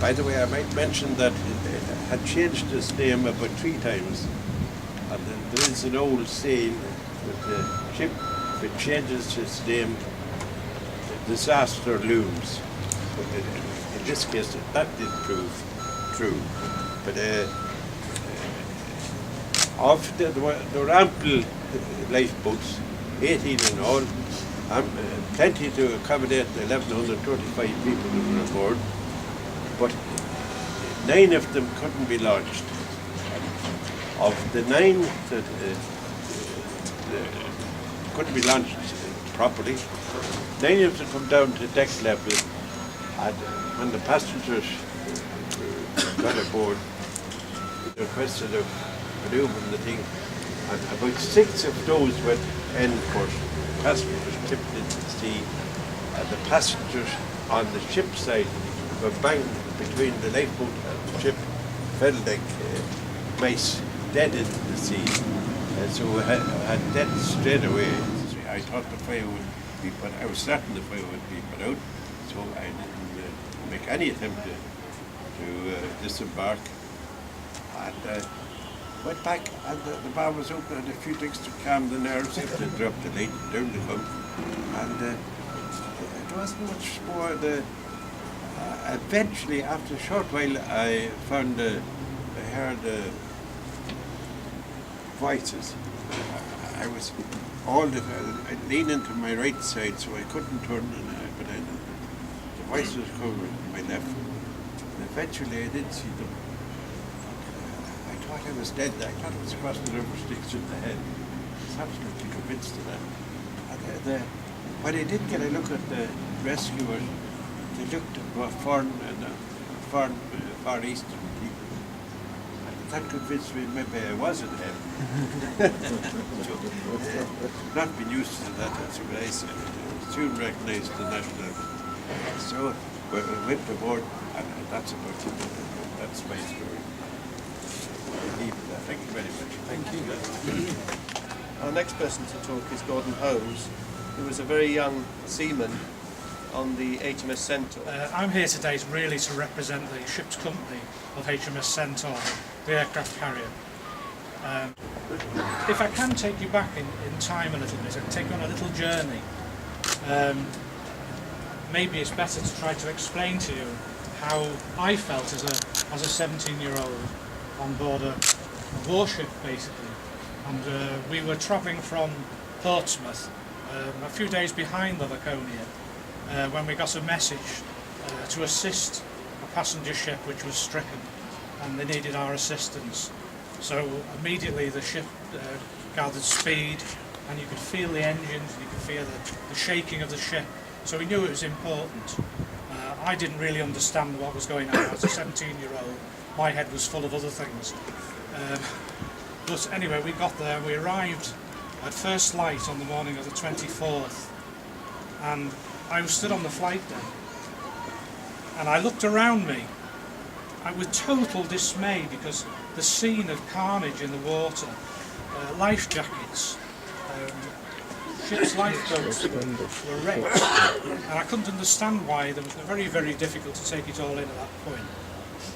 By the way, I might mention that it had changed its name about 3 times. And then there is an old saying that the ship, if it changes its name, disaster looms. But in this case, that did prove true. But there were ample lifeboats, 18 in all, plenty to accommodate 1,135 people who were aboard. But 9 of them couldn't be launched. Of the 9 that couldn't be launched properly, 9 of them come down to deck level, and when the passengers got aboard, they requested of manoeuvring the thing, and about 6 of those went end first. Passengers tipped into the sea, and the passengers on the ship side were banged between the lifeboat and the ship, fell like mice, dead into the sea. And so we had dead straight away. I thought the fire would be put out. I was certain the fire would be put out, so I didn't make any attempt to disembark. And went back, and the bar was open, and a few drinks to calm the nerves after I dropped the light down the pump. And it wasn't much more. Eventually, after a short while, I found I heard voices. I was I'd lean into my right side, so I couldn't turn, but the voices covered my left. And eventually, I did see them. I thought I was dead. I thought it was across the river Styx in the head. I was absolutely convinced of that. And when I did get a look at the rescuers, they looked at foreign Far Eastern people. And that convinced me maybe I was in heaven. So, not been used to that, that's what I said. I soon recognised the national. So we went aboard, and that's about it. That's my story. I leave it there. Thank you very much. Thank you. Our next person to talk is Gordon Holmes, who was a very young seaman on the HMS Centaur. I'm here today really to represent the ship's company of HMS Centaur, the aircraft carrier. If I can take you back in time a little bit, I can take you on a little journey. Maybe it's better to try to explain to you how I felt as a 17-year-old on board a warship, basically. And we were travelling from Portsmouth, a few days behind the Lakonia, when we got a message to assist a passenger ship which was stricken, and they needed our assistance. So immediately the ship gathered speed, and you could feel the engines, and you could feel the shaking of the ship. So we knew it was important. I didn't really understand what was going on. As a 17-year-old, my head was full of other things. But anyway, we got there. We arrived at first light on the morning of the 24th, and I was stood on the flight deck, and I looked around me with total dismay, because the scene of carnage in the water, life jackets, ship's lifeboats were wrecked, and I couldn't understand why. It was very, very difficult to take it all in at that point.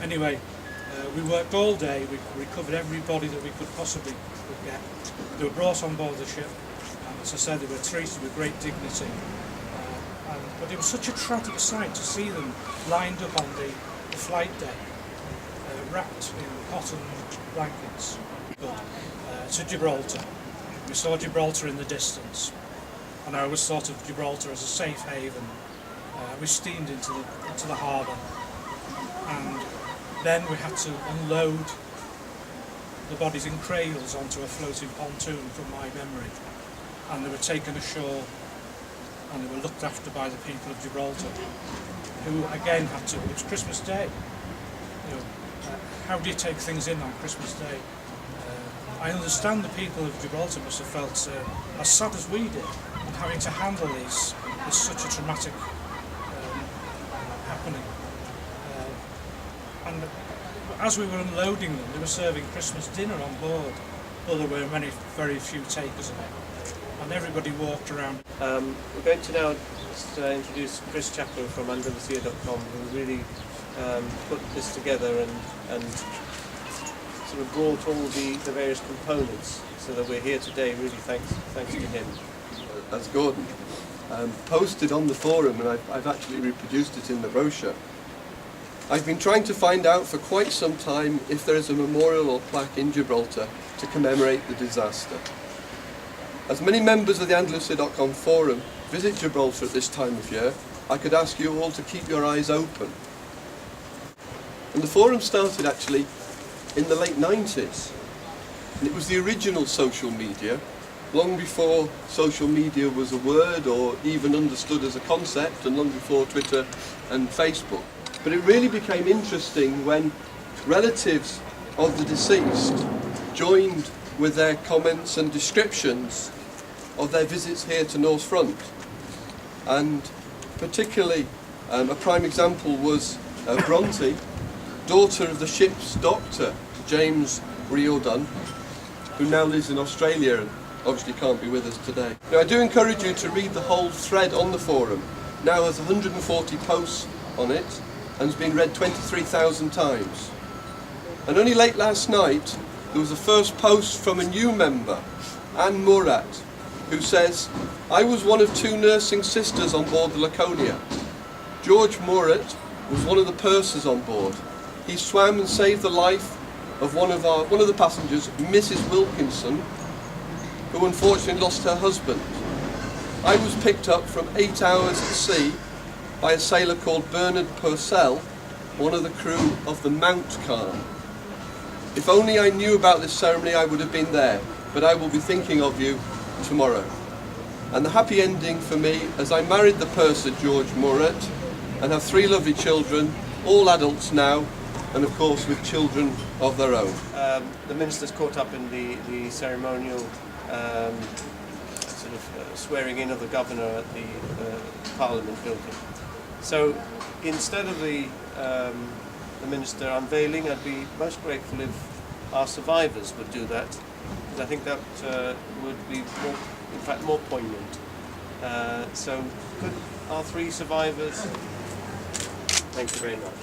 Anyway, we worked all day. We recovered everybody that we could possibly get. They were brought on board the ship, and as I said, they were treated with great dignity. But it was such a tragic sight to see them lined up on the flight deck, wrapped in cotton blankets. To Gibraltar. We saw Gibraltar in the distance, and I always thought of Gibraltar as a safe haven. We steamed into the harbour, and then we had to unload the bodies in cradles onto a floating pontoon, from my memory, and they were taken ashore, and they were looked after by the people of Gibraltar, who again had to. It was Christmas Day. You know, how do you take things in on Christmas Day? I understand the people of Gibraltar must have felt as sad as we did, in having to handle this such a traumatic happening. And as we were unloading them, they were serving Christmas dinner on board, though there were very few takers of it, and everybody walked around. We're going to now just, introduce Chris Chaplin from UnderTheSea.com, who really put this together and sort of brought all the various components so that we're here today, really thanks to him. As Gordon posted on the forum, and I've actually reproduced it in the brochure. I've been trying to find out for quite some time if there is a memorial or plaque in Gibraltar to commemorate the disaster. As many members of the Andalusia.com forum visit Gibraltar at this time of year, I could ask you all to keep your eyes open. And the forum started actually in the late 90s. And it was the original social media, long before social media was a word or even understood as a concept, and long before Twitter and Facebook. But it really became interesting when relatives of the deceased joined with their comments and descriptions of their visits here to North Front. And particularly a prime example was Bronte, daughter of the ship's doctor, James Riordan, who now lives in Australia and obviously can't be with us today. Now, I do encourage you to read the whole thread on the forum. Now has 140 posts on it and has been read 23,000 times. And only late last night there was a first post from a new member, Anne Murat, who says, "I was one of 2 nursing sisters on board the Lakonia. George Murat was one of the pursers on board. He swam and saved the life of one of the passengers, Mrs. Wilkinson, who unfortunately lost her husband. I was picked up from 8 hours at sea by a sailor called Bernard Purcell, one of the crew of the Mount Calm. If only I knew about this ceremony, I would have been there, but I will be thinking of you tomorrow." And the happy ending for me, as I married the purser George Murat and have 3 lovely children, all adults now, and of course with children of their own. The ministers caught up in the ceremonial swearing in of the governor at the Parliament building. So instead of the minister unveiling, I'd be most grateful if our survivors would do that, because I think that would be more poignant. So could our 3 survivors? Thank you very much.